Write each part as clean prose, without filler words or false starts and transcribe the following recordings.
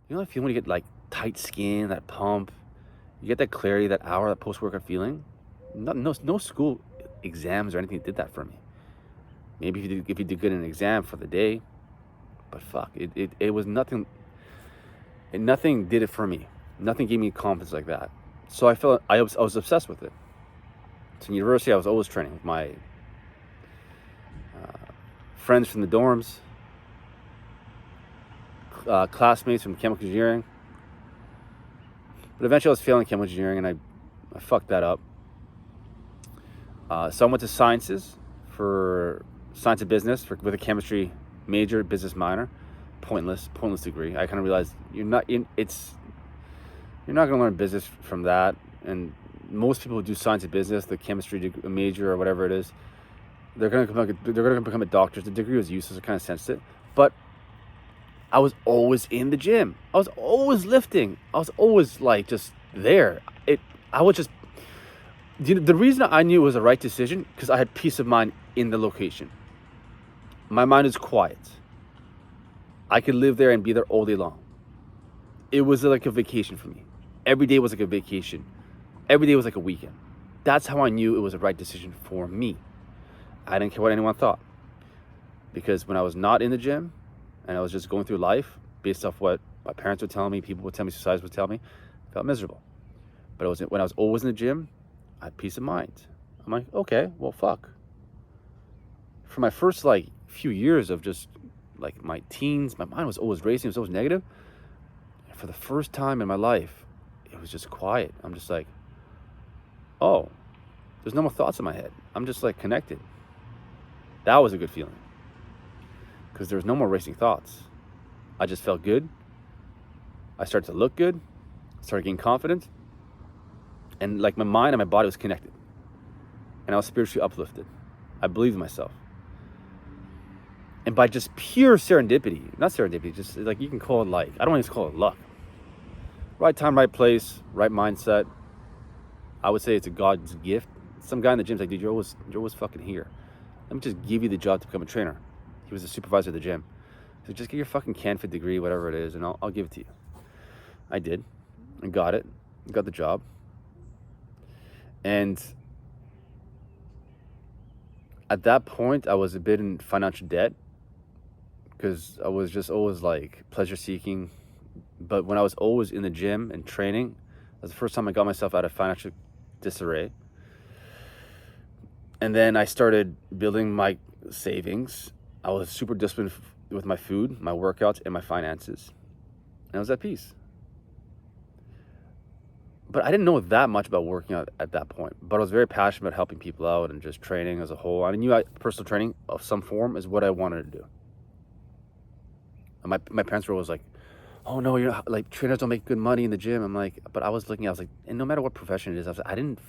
You know that feeling when you get like tight skin, that pump, you get that clarity, that hour, that post-workout feeling? No school exams or anything did that for me. Maybe if you did good in an exam for the day, but fuck, it was nothing. Nothing did it for me. Nothing gave me confidence like that. So I was obsessed with it. So in university, I was always training with my friends from the dorms, classmates from chemical engineering. But eventually I was failing chemical engineering and I fucked that up. So I went to sciences for science of business with a chemistry major, business minor. Pointless degree. I kind of realized you're not going to learn business from that. And most people who do science of business, the chemistry major or whatever it is, they're going to become a doctor. The degree was useless. I kind of sensed it. But I was always in the gym. I was always lifting. I was always like just there. I was just, the reason I knew it was the right decision, because I had peace of mind in the location. My mind is quiet. I could live there and be there all day long. It was like a vacation for me. Every day was like a vacation. Every day was like a weekend. That's how I knew it was the right decision for me. I didn't care what anyone thought. Because when I was not in the gym and I was just going through life based off what my parents would tell me, people would tell me, society would tell me, I felt miserable. But when I was always in the gym, I had peace of mind. I'm like, okay, well, fuck. For my first few years of just like my teens, my mind was always racing. It was always negative. And for the first time in my life, it was just quiet. I'm just like, oh, there's no more thoughts in my head. I'm just like connected. That was a good feeling. Because there was no more racing thoughts. I just felt good. I started to look good. I started getting confident. And like my mind and my body was connected. And I was spiritually uplifted. I believed in myself. And by just pure serendipity, not serendipity, just like you can call it I don't want to call it luck. Right time, right place, right mindset. I would say it's a God's gift. Some guy in the gym's like, dude, you're always fucking here. Let me just give you the job to become a trainer. He was the supervisor of the gym. So just get your fucking CanFit degree, whatever it is, and I'll give it to you. I did. I got it. Got the job. And at that point, I was a bit in financial debt because I was just always like pleasure seeking. But when I was always in the gym and training, that was the first time I got myself out of financial disarray. And then I started building my savings. I was super disciplined with my food, my workouts, and my finances. And I was at peace. But I didn't know that much about working out at that point. But I was very passionate about helping people out and just training as a whole. I knew personal training of some form is what I wanted to do. And my parents were always like, oh no, you're not, like trainers don't make good money in the gym. I'm like, but I was like, and no matter what profession it is, I found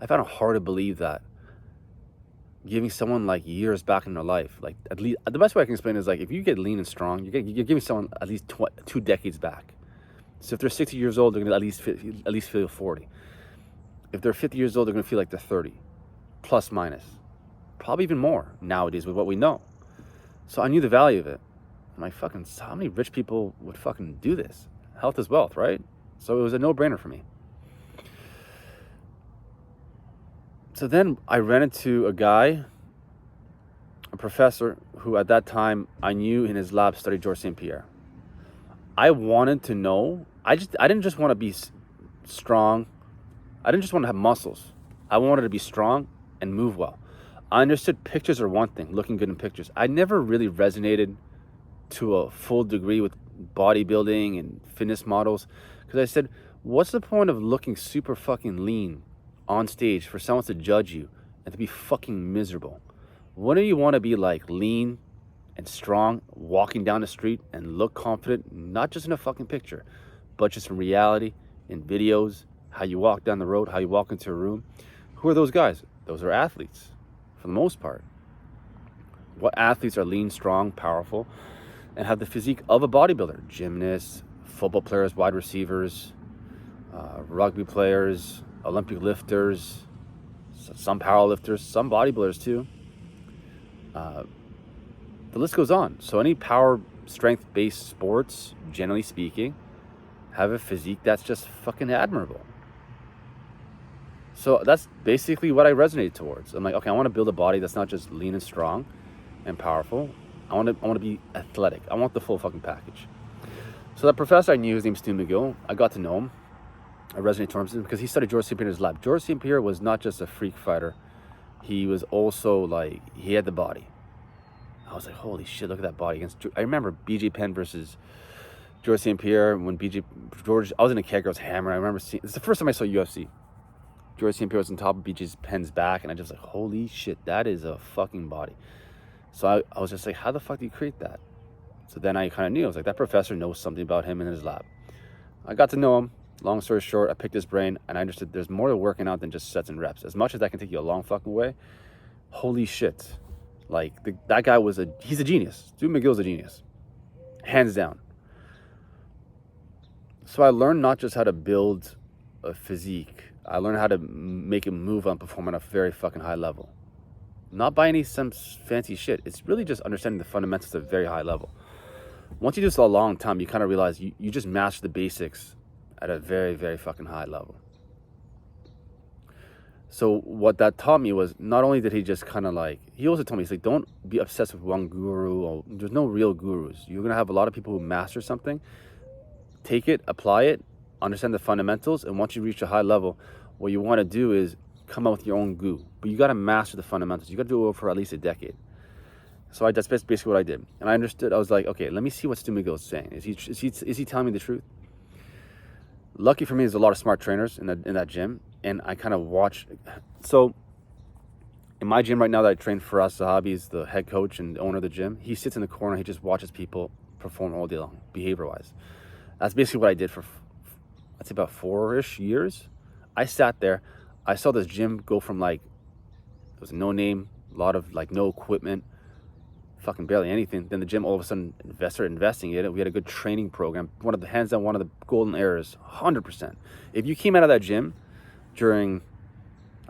it hard to believe that giving someone like years back in their life, like at least the best way I can explain it is like if you get lean and strong, you're giving someone at least 2 decades back. So if they're 60 years old, they're gonna at least feel 40. If they're 50 years old, they're gonna feel like they're 30, plus minus, probably even more nowadays with what we know. So I knew the value of it. I'm like, fucking, how many rich people would fucking do this? Health is wealth, right? So it was a no-brainer for me. So then I ran into a guy, a professor, who at that time I knew in his lab studied Georges St-Pierre. I wanted to know, I didn't just want to be strong. I didn't just want to have muscles. I wanted to be strong and move well. I understood pictures are one thing, looking good in pictures. I never really resonated to a full degree with bodybuilding and fitness models, because I said, what's the point of looking super fucking lean on stage for someone to judge you and to be fucking miserable? Wouldn't you want to be like lean and strong, walking down the street and look confident, not just in a fucking picture, but just in reality, in videos, how you walk down the road, how you walk into a room? Who are those guys? Those are athletes, for the most part. What athletes are lean, strong, powerful, and have the physique of a bodybuilder? Gymnasts, football players, wide receivers, rugby players, Olympic lifters, some power lifters, some bodybuilders too. The list goes on. So any power strength based sports, generally speaking, have a physique that's just fucking admirable. So that's basically what I resonate towards. I'm like, okay, I want to build a body that's not just lean and strong and powerful. I want to be athletic. I want the full fucking package. So that professor I knew, his name's Stu McGill. I got to know him. I resonate towards him because he studied George St. Pierre in his lab. George St. Pierre was not just a freak fighter. He was also like, he had the body. I was like, holy shit, look at that body. I remember BJ Penn versus George St. Pierre when George, I was in a keg, I was hammering. I remember seeing, it's the first time I saw UFC. George St. Pierre was on top of BJ Penn's back, and I just like, holy shit, that is a fucking body. So I was just like, how the fuck do you create that? So then I kind of knew. I was like, that professor knows something about him in his lab. I got to know him. Long story short, I picked his brain, and I understood there's more to working out than just sets and reps. As much as that can take you a long fucking way, holy shit. Like, that guy he's a genius. Stu McGill's a genius. Hands down. So I learned not just how to build a physique, I learned how to make it move and perform on a very fucking high level. Not by some fancy shit. It's really just understanding the fundamentals at a very high level. Once you do this a long time, you kind of realize you just master the basics at a very, very fucking high level. So what that taught me was, not only did he just kind of like, he also told me, he's like, don't be obsessed with one guru. Or there's no real gurus. You're going to have a lot of people who master something. Take it, apply it, understand the fundamentals, and once you reach a high level, what you want to do is come up with your own goo. But you got to master the fundamentals. You got to do it for at least a decade. So that's basically what I did. And I understood. I was like, okay, let me see what Stu McGill is saying. Is he telling me the truth? Lucky for me, there's a lot of smart trainers in that gym, and I kind of watch. So in my gym right now that I train, Faraz Zahabi is the head coach and the owner of the gym. He sits in the corner. He just watches people perform all day long, behavior-wise. That's basically what I did for, I'd say, about 4-ish years. I sat there. I saw this gym go from like, it was no name, a lot of like no equipment, fucking barely anything. Then the gym all of a sudden started investing in it. We had a good training program. Hands down, one of the golden eras, 100%. If you came out of that gym during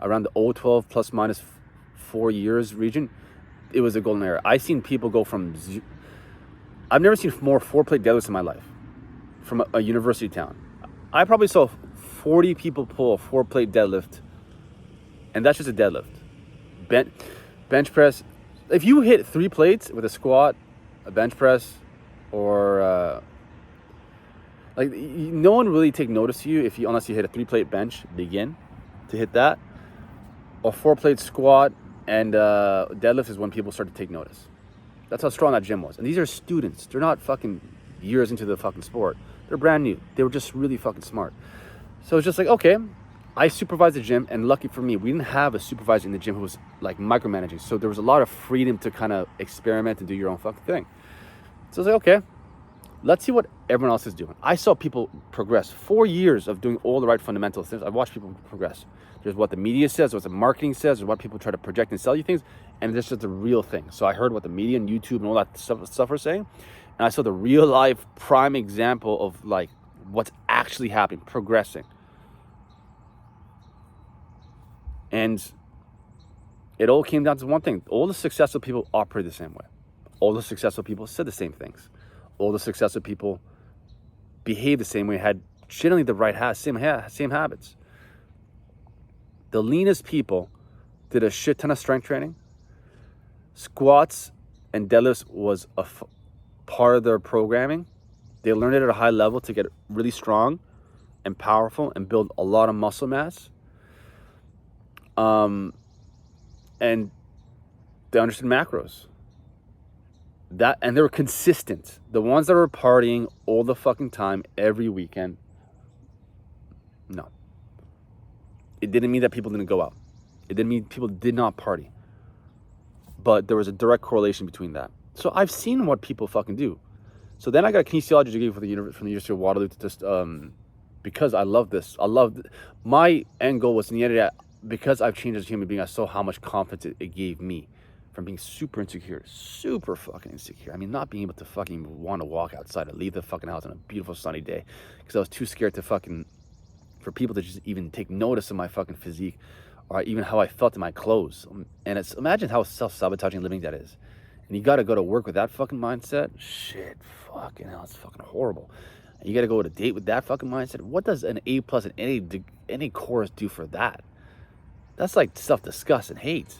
around the 012 plus minus 4 years region, it was a golden era. I seen people go from, I've never seen more 4-plate deadlifts in my life from a university town. I probably saw 40 people pull a 4-plate deadlift, and that's just a deadlift. Bench press. If you hit 3 plates with a squat, a bench press, or no one really take notice to you unless you hit a 3-plate bench, begin to hit that, or 4-plate squat and deadlift is when people start to take notice. That's how strong that gym was. And these are students. They're not fucking years into the fucking sport. They're brand new. They were just really fucking smart. So it's just like, okay, I supervised the gym, and lucky for me, we didn't have a supervisor in the gym who was like micromanaging. So there was a lot of freedom to kind of experiment and do your own fucking thing. So I was like, okay, let's see what everyone else is doing. I saw people progress. 4 years of doing all the right fundamental things. I watched people progress. There's what the media says, what the marketing says, there's what people try to project and sell you things, and this is the real thing. So I heard what the media and YouTube and all that stuff are saying, and I saw the real life prime example of like what's actually happening, progressing. And it all came down to one thing. All the successful people operate the same way. All the successful people said the same things. All the successful people behaved the same way, had generally the right same habits. The leanest people did a shit ton of strength training. Squats and deadlifts was a part of their programming. They learned it at a high level to get really strong and powerful and build a lot of muscle mass. And they understood macros. And they were consistent. The ones that were partying all the fucking time, every weekend, no. It didn't mean that people didn't go out. It didn't mean people did not party. But there was a direct correlation between that. So I've seen what people fucking do. So then I got a kinesiology degree from the University of Waterloo to just, because I love this. My end goal was in the end of that, because I've changed as a human being, I saw how much confidence it gave me from being super fucking insecure. I mean, not being able to fucking want to walk outside and leave the fucking house on a beautiful sunny day because I was too scared to for people to just even take notice of my fucking physique or even how I felt in my clothes. And imagine how self-sabotaging living that is. And you got to go to work with that fucking mindset. Shit, fucking hell, it's fucking horrible. You got to go on a date with that fucking mindset. What does an A plus and any course do for that? That's like self-disgust and hate.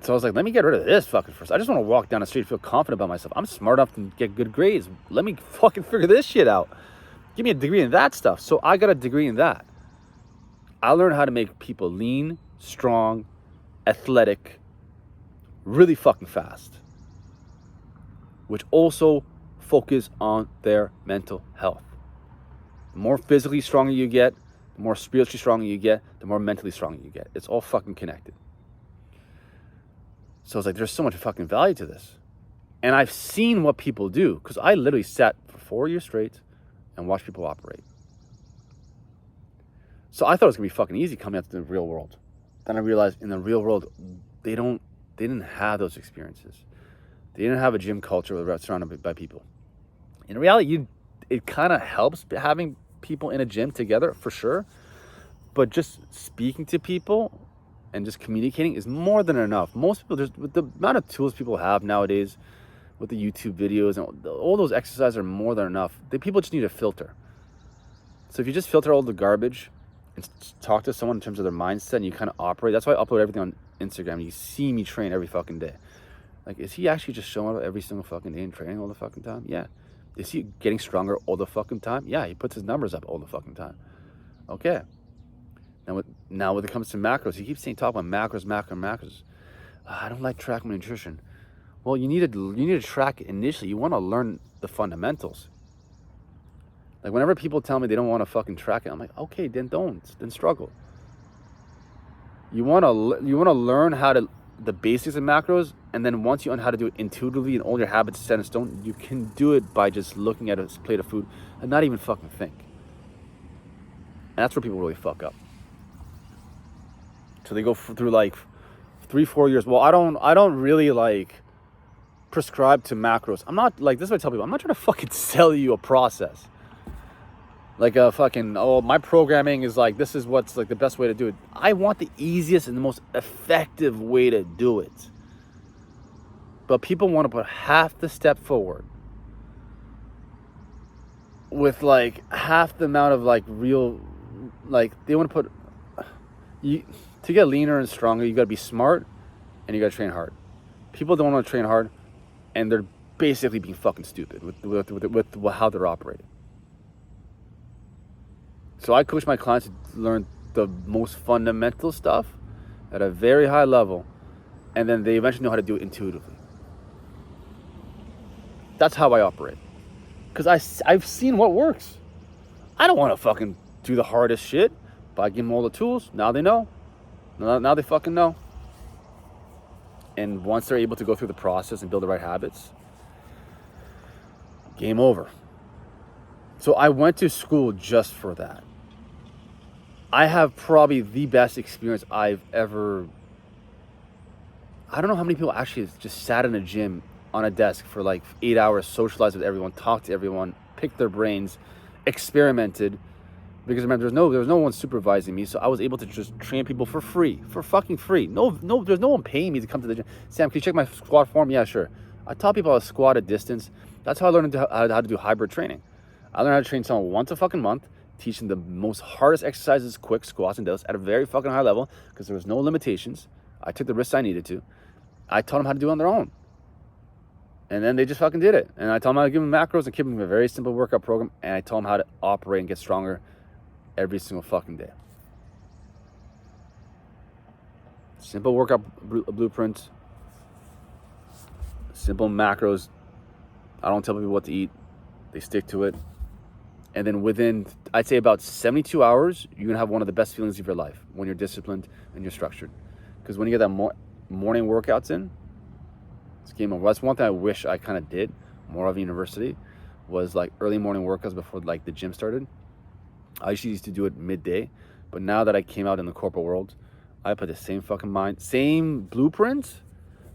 So I was like, let me get rid of this fucking first. I just want to walk down the street and feel confident about myself. I'm smart enough to get good grades. Let me fucking figure this shit out. Give me a degree in that stuff. So I got a degree in that. I learned how to make people lean, strong, athletic, really fucking fast. Which also focus on their mental health. The more physically stronger you get, the more spiritually stronger you get, the more mentally stronger you get. It's all fucking connected. So I was like, there's so much fucking value to this. And I've seen what people do, because I literally sat for 4 years straight and watched people operate. So I thought it was gonna be fucking easy coming out to the real world. Then I realized in the real world, they didn't have those experiences. They didn't have a gym culture where they're surrounded by people. In reality, it kind of helps having people in a gym together, for sure. But just speaking to people and just communicating is more than enough. Most people, with the amount of tools people have nowadays, with the YouTube videos and all those exercises are more than enough. People just need a filter. So if you just filter all the garbage and talk to someone in terms of their mindset and you kind of operate, that's why I upload everything on Instagram. You see me train every fucking day. Like, is he actually just showing up every single fucking day and training all the fucking time? Yeah. Is he getting stronger all the fucking time? Yeah, he puts his numbers up all the fucking time. Okay. Now when it comes to macros, he keeps talking about macros. I don't like tracking my nutrition. Well, you need to track it initially. You want to learn the fundamentals. Like, whenever people tell me they don't want to fucking track it, I'm like, okay, then don't. Then struggle. You want to learn how to the basics of macros, and then once you learn how to do it intuitively and all your habits set in stone, you can do it by just looking at a plate of food and not even fucking think. And that's where people really fuck up. So they go through like 3-4 years. Well, I don't really like prescribe to macros. I'm not like, this is what I tell people. I'm not trying to fucking sell you a process. Like a fucking, my programming is like, this is what's like the best way to do it. I want the easiest and the most effective way to do it. But people want to put half the step forward with like half the amount of like real, like they want to put, to get leaner and stronger, you got to be smart and you got to train hard. People don't want to train hard and they're basically being fucking stupid with how they're operating. So I coach my clients to learn the most fundamental stuff at a very high level, and then they eventually know how to do it intuitively. That's how I operate. Because I've seen what works. I don't want to fucking do the hardest shit, but I give them all the tools. Now they know. Now they fucking know. And once they're able to go through the process and build the right habits, game over. So I went to school just for that. I have probably the best experience I've ever. I don't know how many people actually just sat in a gym on a desk for like 8 hours, socialized with everyone, talked to everyone, picked their brains, experimented. Because remember, there was no one supervising me, so I was able to just train people for free, for fucking free. No, there's no one paying me to come to the gym. Sam, can you check my squat form? Yeah, sure. I taught people how to squat at distance. That's how I learned how to do hybrid training. I learned how to train someone once a fucking month, teaching the most hardest exercises, quick squats and deadlifts at a very fucking high level because there was no limitations. I took the risks I needed to. I taught them how to do it on their own. And then they just fucking did it. And I taught them how to give them macros and give them a very simple workout program. And I taught them how to operate and get stronger every single fucking day. Simple workout blueprint. Simple macros. I don't tell people what to eat. They stick to it. And then within, I'd say about 72 hours, you're going to have one of the best feelings of your life when you're disciplined and you're structured. Because when you get that morning workouts in, it's game over. That's one thing I wish I kind of did more of university, was like early morning workouts before like the gym started. I usually used to do it midday, but now that I came out in the corporate world, I put the same blueprint,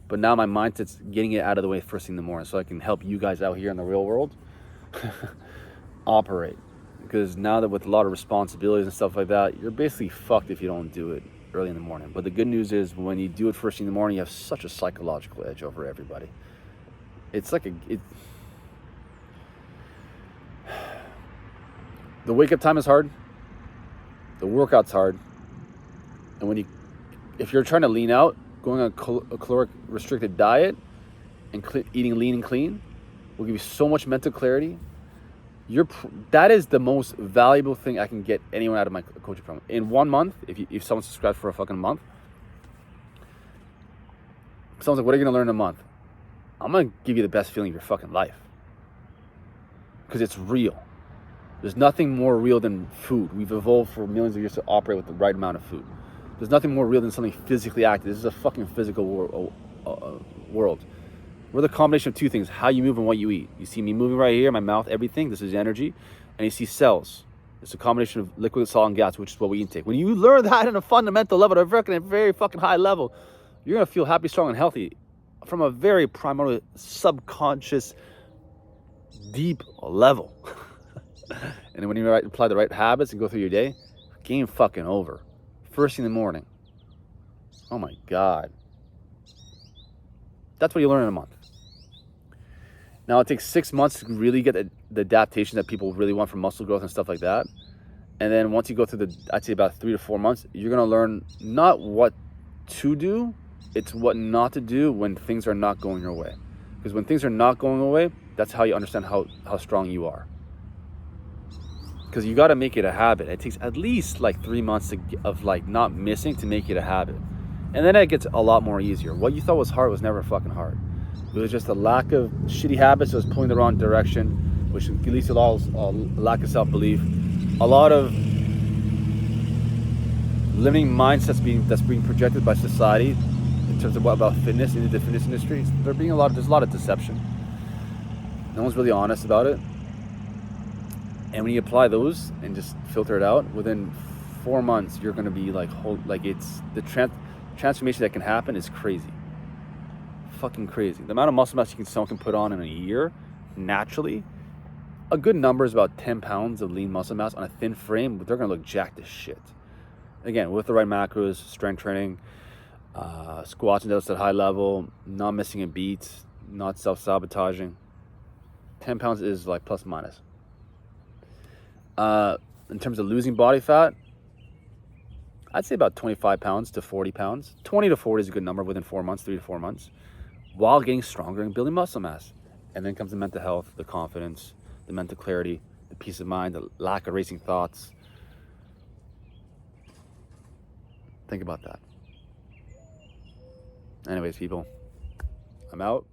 but now my mindset's getting it out of the way first thing in the morning so I can help you guys out here in the real world operate. Because now that with a lot of responsibilities and stuff like that, you're basically fucked if you don't do it early in the morning. But the good news is when you do it first thing in the morning, you have such a psychological edge over everybody. It's like The wake up time is hard. The workout's hard. And if you're trying to lean out, going on a caloric restricted diet and eating lean and clean will give you so much mental clarity. That is the most valuable thing I can get anyone out of my coaching program. In 1 month, if someone subscribes for a fucking month, someone's like, what are you going to learn in a month? I'm going to give you the best feeling of your fucking life. Because it's real. There's nothing more real than food. We've evolved for millions of years to operate with the right amount of food. There's nothing more real than something physically active. This is a fucking physical world. We're the combination of two things: how you move and what you eat. You see me moving right here, my mouth, everything. This is energy. And you see cells. It's a combination of liquid, solid, and gas, which is what we intake. When you learn that on a fundamental level, at a very fucking high level, you're going to feel happy, strong, and healthy from a very primary, subconscious, deep level. And when you apply the right habits and go through your day, game fucking over. First thing in the morning. Oh my God. That's what you learn in a month. Now, it takes 6 months to really get the adaptation that people really want from muscle growth and stuff like that. And then once you go through I'd say about 3 to 4 months, you're going to learn not what to do, it's what not to do when things are not going your way. Because when things are not going your way, that's how you understand how strong you are. Because you got to make it a habit. It takes at least like 3 months of like not missing to make it a habit. And then it gets a lot more easier. What you thought was hard was never fucking hard. It was just a lack of shitty habits that was pulling the wrong direction, which leads to a lack of self-belief. A lot of limiting mindsets that's being projected by society in terms of what about fitness into the fitness industry. There's a lot of deception. No one's really honest about it. And when you apply those and just filter it out, within 4 months, you're going to be it's the transformation that can happen is crazy. Fucking crazy. The amount of muscle mass someone can put on in a year, naturally, a good number is about 10 pounds of lean muscle mass on a thin frame, but they're going to look jacked as shit. Again, with the right macros, strength training, squats and deadlifts at high level, not missing a beat, not self-sabotaging. 10 pounds is like plus minus. In terms of losing body fat, I'd say about 25 pounds to 40 pounds. 20 to 40 is a good number within 4 months, 3 to 4 months, while getting stronger and building muscle mass. And then comes the mental health, the confidence, the mental clarity, the peace of mind, the lack of racing thoughts. Think about that. Anyways, people, I'm out.